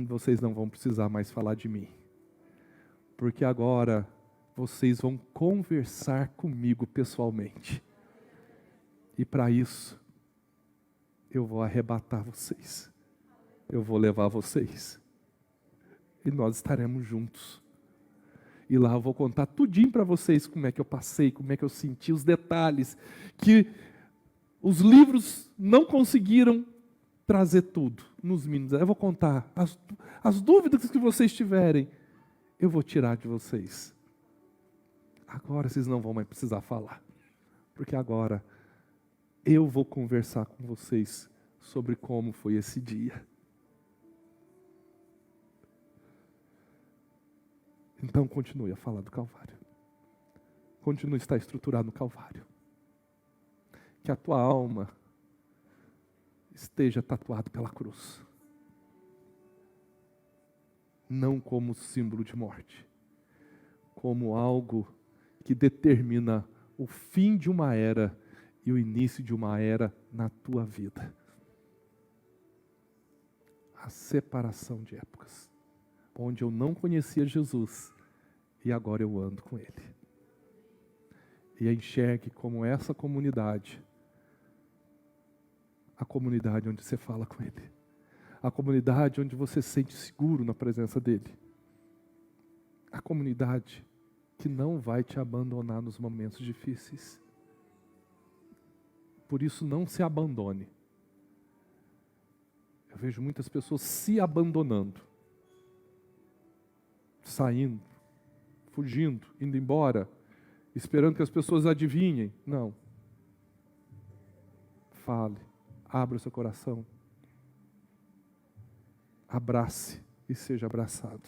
Vocês não vão precisar mais falar de mim. Porque agora vocês vão conversar comigo pessoalmente. E para isso, eu vou arrebatar vocês. Eu vou levar vocês. E nós estaremos juntos. E lá eu vou contar tudinho para vocês, como é que eu passei, como é que eu senti, os detalhes, que os livros não conseguiram trazer tudo. nos mínimos. Eu vou contar. As dúvidas que vocês tiverem, eu vou tirar de vocês. Agora vocês não vão mais precisar falar. Porque agora eu vou conversar com vocês sobre como foi esse dia. Então continue a falar do Calvário. Continue a estar estruturado no Calvário. Que a tua alma esteja tatuada pela cruz. Não como símbolo de morte, como algo que determina o fim de uma era e o início de uma era na tua vida. A separação de épocas, onde eu não conhecia Jesus e agora eu ando com Ele. E enxergue como essa comunidade, a comunidade onde você fala com Ele, a comunidade onde você se sente seguro na presença dEle, a comunidade que não vai te abandonar nos momentos difíceis. Por isso, não se abandone. Eu vejo muitas pessoas se abandonando, saindo, fugindo, indo embora, esperando que as pessoas adivinhem. Não. Fale, abra o seu coração, abrace e seja abraçado.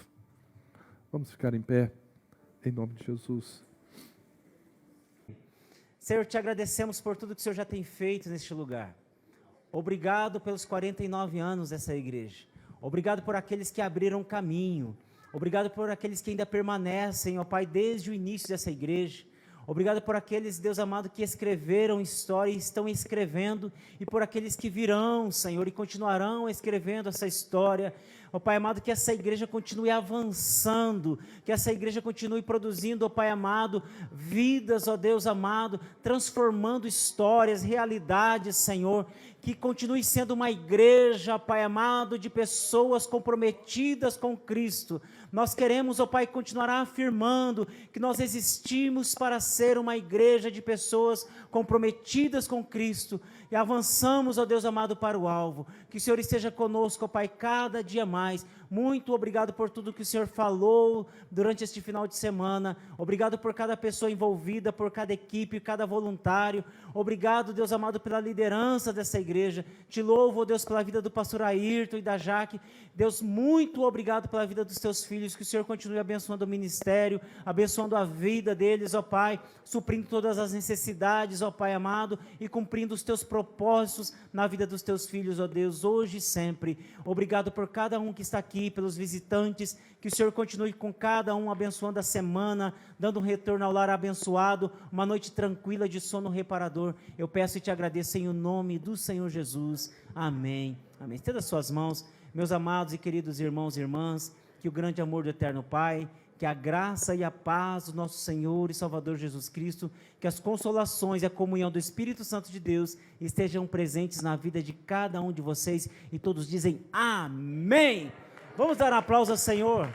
Vamos ficar em pé, em nome de Jesus. Senhor, te agradecemos por tudo que o Senhor já tem feito neste lugar. Obrigado pelos 49 anos dessa igreja. Obrigado por aqueles que abriram caminho. Obrigado por aqueles que ainda permanecem, ó Pai, desde o início dessa igreja. Obrigado por aqueles, Deus amado, que escreveram história e estão escrevendo, e por aqueles que virão, Senhor, e continuarão escrevendo essa história. Ó Pai amado, que essa igreja continue avançando, que essa igreja continue produzindo, ó Pai amado, vidas, ó Deus amado, transformando histórias, realidades, Senhor, que continue sendo uma igreja, Pai amado, de pessoas comprometidas com Cristo. Nós queremos, ó Pai, continuar afirmando que nós existimos para ser uma igreja de pessoas comprometidas com Cristo e avançamos, ó Deus amado, para o alvo. Que o Senhor esteja conosco, ó Pai, cada dia mais. Muito obrigado por tudo que o Senhor falou durante este final de semana. Obrigado por cada pessoa envolvida, por cada equipe, cada voluntário. Obrigado, Deus amado, pela liderança dessa igreja. Te louvo, ó Deus, pela vida do pastor Ayrton e da Jaque. Deus, muito obrigado pela vida dos teus filhos. Que o Senhor continue abençoando o ministério, abençoando a vida deles, ó Pai, suprindo todas as necessidades, ó Pai amado, e cumprindo os teus propósitos na vida dos teus filhos, ó Deus, hoje e sempre. Obrigado por cada um que está aqui, pelos visitantes, que o Senhor continue com cada um, abençoando a semana, dando um retorno ao lar abençoado, uma noite tranquila de sono reparador. Eu peço e te agradeço em o nome do Senhor Jesus. Amém. Amém. Estenda as suas mãos, meus amados e queridos irmãos e irmãs, que o grande amor do eterno Pai, que a graça e a paz do nosso Senhor e Salvador Jesus Cristo, que as consolações e a comunhão do Espírito Santo de Deus estejam presentes na vida de cada um de vocês, e todos dizem amém. Vamos dar um aplauso ao Senhor.